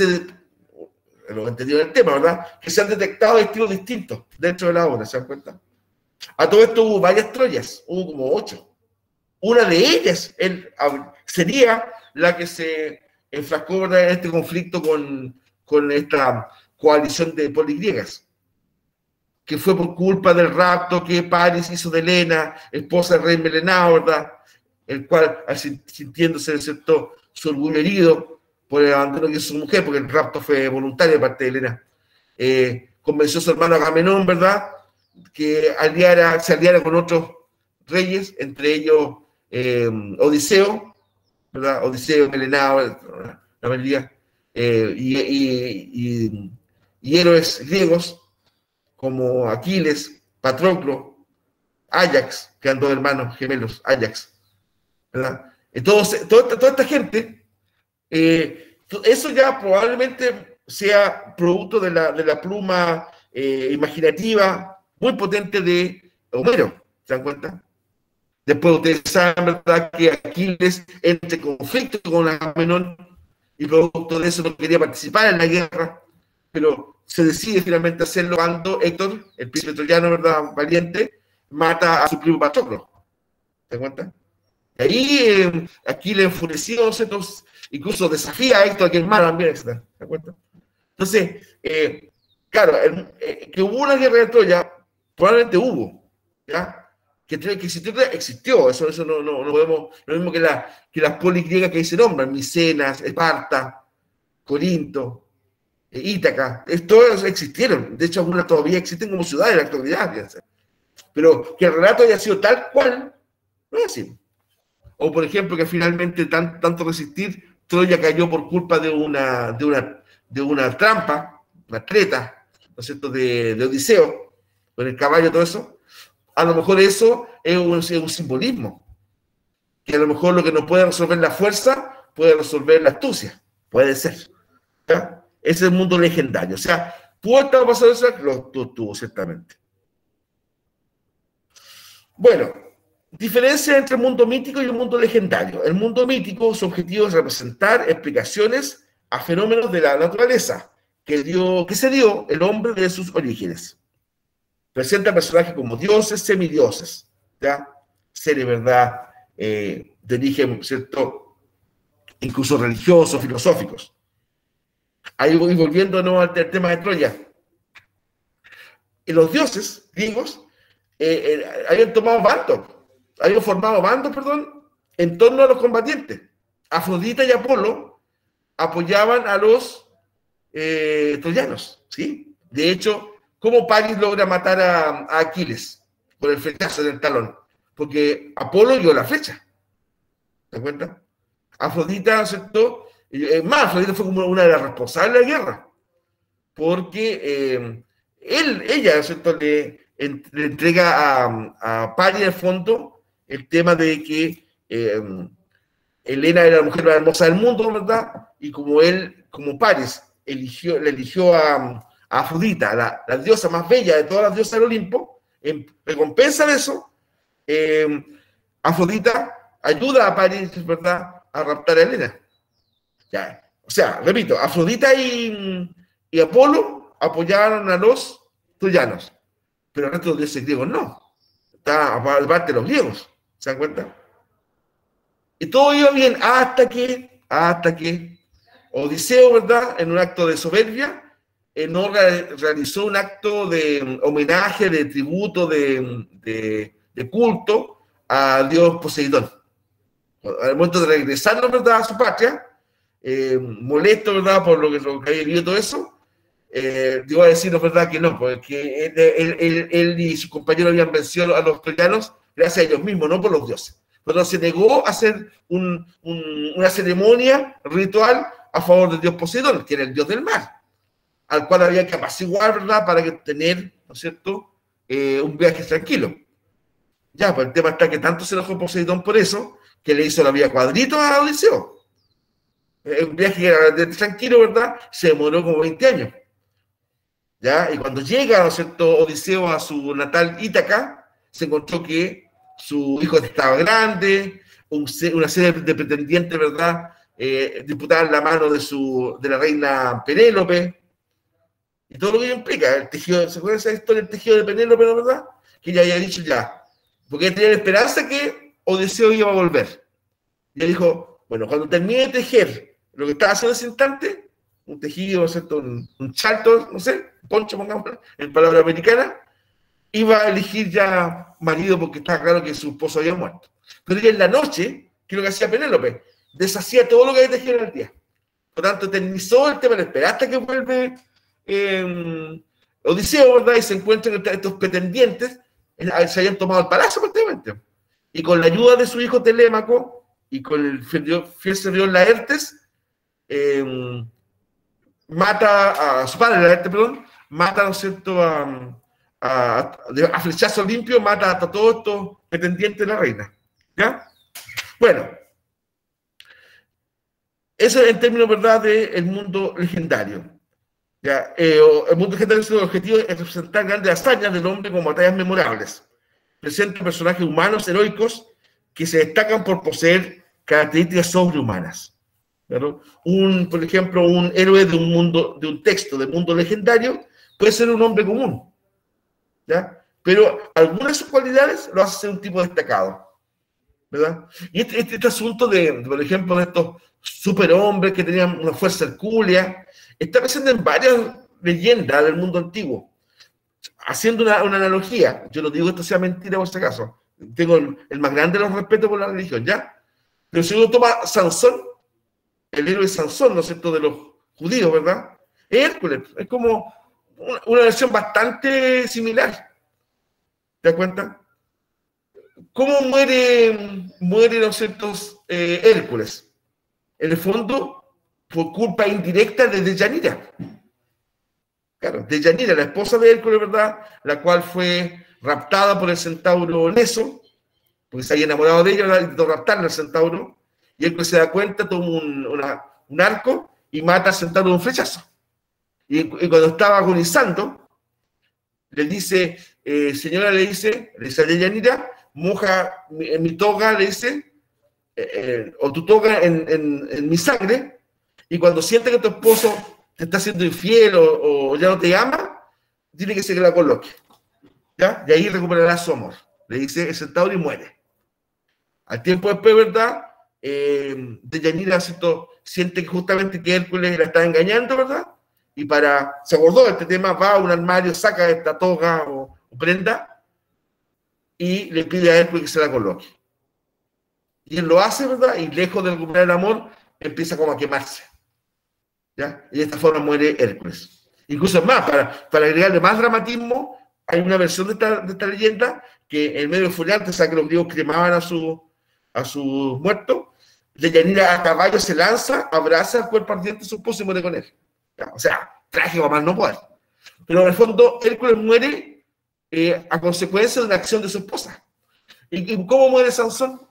lo que entendido en el tema, ¿verdad? Que se han detectado estilos distintos dentro de la obra, ¿se dan cuenta? A todo esto hubo varias Troyas, hubo como 8. Una de ellas sería la que se enfrascó en este conflicto con esta coalición de poligriegas, que fue por culpa del rapto que Paris hizo de Helena, esposa del rey Melenao, ¿verdad? El cual, sintiéndose, ¿cierto?, su orgullo herido por el abandono que hizo su mujer, porque el rapto fue voluntario de parte de Helena, convenció a su hermano Agamenón, ¿verdad?, que se aliara con otros reyes, entre ellos Odiseo, ¿verdad? Odiseo, Melenao, la mayoría, y héroes griegos como Aquiles, Patroclo, Ajax, que eran dos hermanos gemelos, Ajax, ¿verdad? Entonces, toda esta gente, eso ya probablemente sea producto de la pluma imaginativa muy potente de Homero, ¿se dan cuenta? Después ustedes saben, ¿verdad?, que Aquiles entra en conflicto con Agamenón y producto de eso no quería participar en la guerra, pero se decide finalmente hacerlo cuando Héctor, el príncipe troyano, ¿verdad?, valiente, mata a su primo Patroclo. ¿Se dan cuenta? Y ahí Aquiles enfurecido, entonces, incluso desafía a Héctor a que el mar también, ¿se dan cuenta? Entonces, claro, que hubo una guerra de Troya, probablemente hubo, ¿ya? Que existió, eso no podemos, lo mismo que las polis griegas que ahí se nombran, Micenas, Esparta, Corinto, Ítaca, todos existieron, de hecho algunas todavía existen como ciudades en la actualidad, fíjense. Pero que el relato haya sido tal cual, no es así. O por ejemplo que finalmente tanto resistir, Troya cayó por culpa de una trampa, una treta, ¿no es cierto?, de Odiseo, con el caballo y todo eso. A lo mejor eso es un simbolismo, que a lo mejor lo que no puede resolver la fuerza, puede resolver la astucia, puede ser, ¿ya? Ese es el mundo legendario, o sea, ¿pudo estar pasando eso? Lo tuvo, ciertamente. Bueno, diferencia entre el mundo mítico y el mundo legendario. El mundo mítico, su objetivo es representar explicaciones a fenómenos de la naturaleza que se dio el hombre de sus orígenes. Presenta personajes como dioses, semidioses, ¿ya? Seres, ¿verdad?, de origen, ¿cierto?, incluso religiosos, filosóficos. Ahí voy volviendo, ¿no?, al tema de Troya. Y los dioses griegos habían formado bandos, en torno a los combatientes. Afrodita y Apolo apoyaban a los troyanos, ¿sí? De hecho, ¿cómo Paris logra matar a Aquiles? Por el flechazo del talón. Porque Apolo dio la flecha. ¿Se dan cuenta? Afrodita, ¿cierto? Afrodita fue como una de las responsables de la guerra. Porque ella, ¿cierto?, le entrega a Paris, en el fondo, el tema de que Helena era la mujer más hermosa del mundo, ¿verdad? Y como Paris le eligió a Afrodita, la diosa más bella de todas las diosas del Olimpo, en recompensa de eso, Afrodita ayuda a Paris, ¿verdad?, a raptar a Helena. Ya. O sea, repito, Afrodita y Apolo apoyaron a los troyanos, pero el resto de los dioses griegos no. Está aparte de los griegos, ¿se dan cuenta? Y todo iba bien hasta que Odiseo, ¿verdad?, en un acto de soberbia, no realizó un acto de homenaje, de tributo, de culto a Dios Poseidón. Al momento de regresar, ¿verdad?, a su patria, molesto, ¿verdad?, por lo que había vivido todo eso, digo a decirnos, ¿verdad?, que no, porque él y sus compañeros habían vencido a los troyanos gracias a ellos mismos, no por los dioses. Pero se negó a hacer una ceremonia ritual a favor del dios Poseidón, que era el dios del mar, al cual había que apaciguar, ¿verdad?, para tener, ¿no es cierto?, un viaje tranquilo. Ya, pues el tema está que tanto se enojó Poseidón por eso, que le hizo la vida cuadrito a Odiseo. Un viaje que era tranquilo, ¿verdad?, se demoró como 20 años. ¿Ya? Y cuando llega, ¿no es cierto?, Odiseo a su natal Ítaca, se encontró que su hijo estaba grande, una serie de pretendientes, ¿verdad? Disputaban la mano de la reina Penélope, y todo lo que implica, el tejido, ¿se acuerdan de esa historia del tejido de Penélope, ¿no, verdad? Que ella había dicho ya, porque tenía la esperanza que Odiseo iba a volver. Y ella dijo, bueno, cuando termine de tejer lo que estaba haciendo ese instante, un tejido, ¿cierto? Un charto, no sé, poncho, pongámoslo, en palabra americana, iba a elegir ya marido porque estaba claro que su esposo había muerto. Pero ella en la noche, ¿qué es lo que hacía Penélope? Deshacía todo lo que había tejido en el día. Por lo tanto, eternizó el tema de esperar hasta que vuelve Odiseo, ¿verdad? Y se encuentran estos pretendientes, se habían tomado el palacio prácticamente. Y con la ayuda de su hijo Telémaco y con el fiel servidor Laertes, mata a su padre, Laertes, perdón, mata, ¿no es cierto?, a flechazo limpio, mata a todos estos pretendientes de la reina. ¿Ya? Bueno, eso en términos, ¿verdad?, del mundo legendario. ¿Ya? El mundo legendario, el objetivo es representar grandes hazañas del hombre como batallas memorables. Presenta personajes humanos heroicos que se destacan por poseer características sobrehumanas. ¿Claro? Por ejemplo, un héroe de un mundo, de un texto del mundo legendario puede ser un hombre común, ¿ya? Pero algunas de sus cualidades lo hace ser un tipo destacado, ¿verdad? Y este asunto por ejemplo, de estos superhombres que tenían una fuerza hercúlea, está presente en varias leyendas del mundo antiguo. Haciendo una analogía, yo no digo que esto sea mentira por si acaso, tengo el más grande de los respetos por la religión, ¿ya? Pero si uno toma Sansón, el héroe Sansón, ¿no es cierto?, de los judíos, ¿verdad? Hércules, es como una versión bastante similar. ¿Te das cuenta? ¿Cómo muere, ¿no es cierto?, Hércules? En el fondo, por culpa indirecta de Deyanira. Claro, Deyanira, la esposa de Hércules, ¿verdad?, la cual fue raptada por el centauro Neso, porque se había enamorado de ella, ¿verdad?, intentó raptarla al centauro, y Hércules se da cuenta, toma un arco y mata al centauro de un flechazo. Y cuando estaba agonizando, le dice, señora, le dice a Deyanira, moja mi toga, le dice, o tu toga en mi sangre, y cuando siente que tu esposo te está haciendo infiel o ya no te ama, dile que se la coloque, ¿ya? Y ahí recuperará su amor. Le dice el centauro y muere. Al tiempo después, ¿verdad?, Deyanira siente que justamente que Hércules la está engañando, ¿verdad? Y se acordó de este tema, va a un armario, saca esta toga o prenda y le pide a Hércules que se la coloque. Y él lo hace, ¿verdad? Y lejos de recuperar el amor, empieza como a quemarse, ¿ya? Y de esta forma muere Hércules. Incluso es más, para agregarle más dramatismo, hay una versión de esta leyenda que en medio furiante, o sea, que los griegos cremaban a sus muertos, Deyanira a caballo se lanza, abraza al cuerpo ardiente de su esposo y muere con él. O sea, trágico a más no poder. Pero en el fondo, Hércules muere a consecuencia de una acción de su esposa. ¿Y cómo muere Sansón?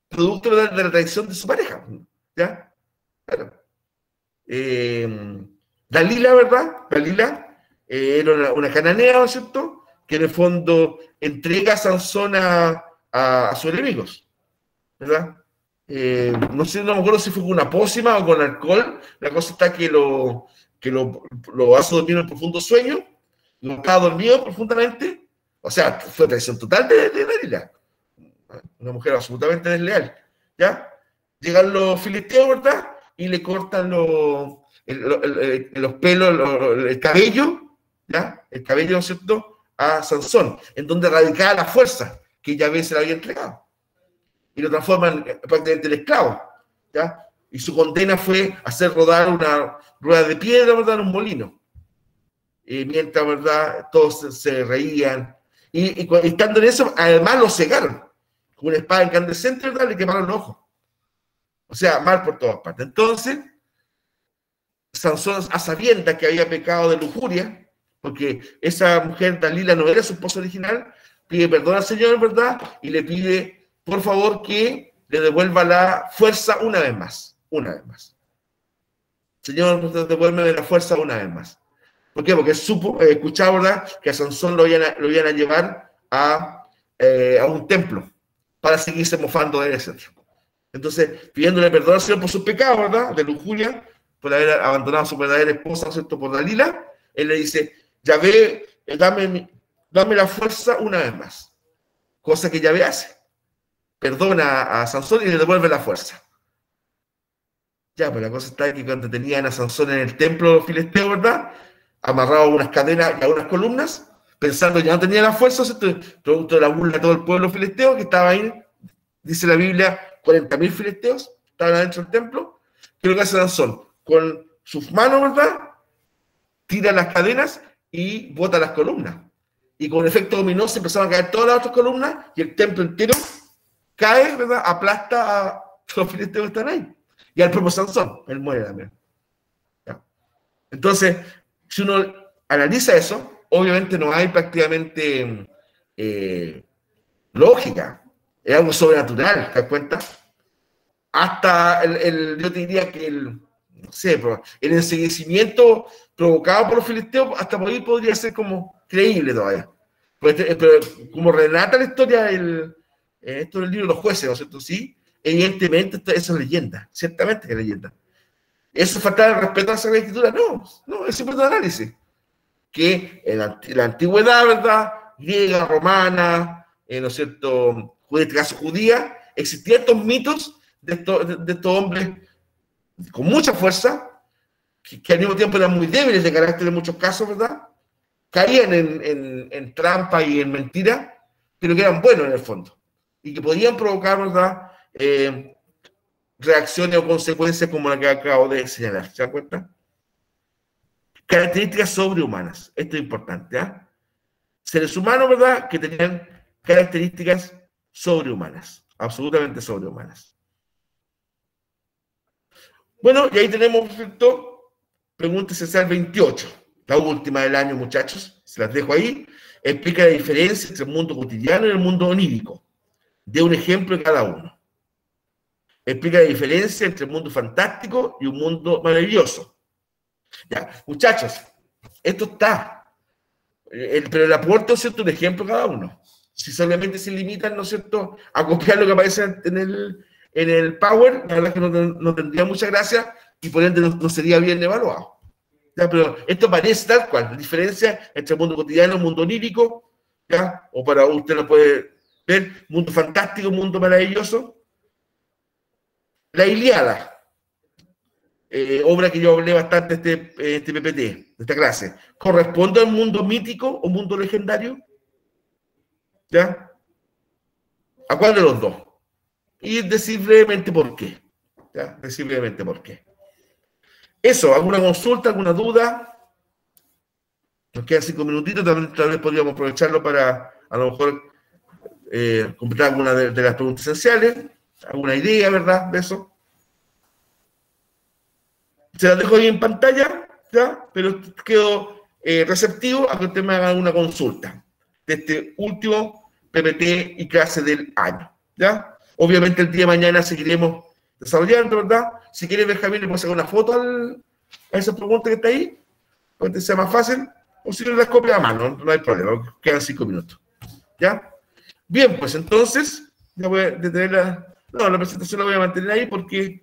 Producto de la traición de su pareja. ¿Ya? Claro. Dalila, ¿verdad? Dalila era una cananea, ¿no es cierto?, que en el fondo entrega a Sansón a sus enemigos, ¿verdad? No sé, no me acuerdo si fue con una pócima o con alcohol. La cosa está que lo hace dormir en un profundo sueño, lo estaba dormido profundamente. O sea, fue traición total de Dalila, una mujer absolutamente desleal, ¿ya? Llegan los filisteos, ¿verdad?, y le cortan los pelos, el cabello, ¿ya? El cabello, ¿no es cierto?, a Sansón, en donde radicaba la fuerza que Yahvé se le había entregado. Y lo transforman prácticamente en esclavo, ¿ya? Y su condena fue hacer rodar una rueda de piedra, ¿verdad?, en un molino. Mientras, ¿verdad?, todos se reían. Y estando en eso, además lo cegaron. Con una espada incandescente, ¿verdad?, le quemaron los ojos. O sea, mal por todas partes. Entonces, Sansón, a sabiendas que había pecado de lujuria, porque esa mujer, Dalila, no era su esposa original, pide perdón al Señor, ¿verdad?, y le pide, por favor, que le devuelva la fuerza una vez más. Una vez más. Señor, devuélveme la fuerza una vez más. ¿Por qué? Porque supo, escuchaba, ¿verdad?, que a Sansón lo iban a llevar a un templo para seguirse mofando de ese. Entonces, pidiéndole perdón al Señor por sus pecados, ¿verdad? De lujuria, por haber abandonado a su verdadera esposa, ¿no es cierto?, por Dalila, él le dice, Yahvé, dame la fuerza una vez más. Cosa que Yahvé hace. Perdona a Sansón y le devuelve la fuerza. Ya, pues la cosa está que cuando tenían a Sansón en el templo filisteo, ¿verdad?, amarrado a unas cadenas y a unas columnas, pensando que ya no tenía la fuerza, ¿cierto?, producto de la burla de todo el pueblo filisteo que estaba ahí, dice la Biblia, 40.000 filisteos estaban adentro del templo. ¿Qué es lo que hace Sansón? Con sus manos, ¿verdad?, tira las cadenas y bota las columnas. Y con efecto dominó se empezaron a caer todas las otras columnas y el templo entero cae, ¿verdad?, aplasta a los filisteos que están ahí. Y al propio Sansón, él muere también. ¿Ya? Entonces, si uno analiza eso, obviamente no hay prácticamente lógica. Es algo sobrenatural, ¿te das cuenta? Hasta yo te diría que no sé, el enseguecimiento provocado por los filisteos, hasta por ahí podría ser como creíble todavía. Pero como relata la historia esto del libro de los jueces, ¿no es cierto? Sí, evidentemente eso es leyenda, ciertamente es leyenda. ¿Eso falta el respeto a la Sagrada Escritura? No, es simplemente un análisis. Que en la antigüedad, ¿verdad?, griega, romana, ¿no es cierto?, en este caso judía, existían estos mitos de estos hombres con mucha fuerza, que al mismo tiempo eran muy débiles de carácter en muchos casos, ¿verdad? Caían en trampa y en mentira, pero que eran buenos en el fondo, y que podían provocar, ¿verdad?, reacciones o consecuencias como la que acabo de señalar. ¿Se dan cuenta? Características sobrehumanas. Esto es importante, ¿eh? Seres humanos, ¿verdad?, que tenían características sobrehumanas, absolutamente sobrehumanas. Bueno, y ahí tenemos, perfecto, pregunta esencial 28, la última del año, muchachos, se las dejo ahí. Explica la diferencia entre el mundo cotidiano y el mundo onírico. De un ejemplo de cada uno. Explica la diferencia entre el mundo fantástico y un mundo maravilloso. Ya, muchachos, esto está. Pero el aporte, ¿no es cierto?, un ejemplo cada uno. Si solamente se limitan, ¿no es cierto?, a copiar lo que aparece en el Power, la verdad es que no tendría mucha gracia y por ende no sería bien evaluado. ¿Ya? Pero esto parece tal cual, la diferencia entre el mundo cotidiano y el mundo onírico, ¿ya? O para usted lo puede ver, mundo fantástico, mundo maravilloso. La Ilíada, obra que yo hablé bastante este PPT, de esta clase, ¿corresponde al mundo mítico o mundo legendario? ¿Ya? ¿A cuál de los dos? Y decir brevemente por qué. ¿Ya? Decir brevemente por qué. Eso, ¿alguna consulta, alguna duda? Nos quedan 5 minutitos, tal vez podríamos aprovecharlo para, a lo mejor, completar alguna de las preguntas esenciales, alguna idea, ¿verdad?, de eso. Se las dejo ahí en pantalla, ¿ya? Pero quedo receptivo a que usted me haga una consulta de este último PPT y clase del año, ¿ya? Obviamente el día de mañana seguiremos desarrollando, ¿verdad? Si quiere, Benjamín, le puedo sacar una foto a esa pregunta que está ahí, para que sea más fácil, o si no las copia a mano, no hay problema, quedan 5 minutos, ¿ya? Bien, pues entonces, ya voy a detener la presentación la voy a mantener ahí porque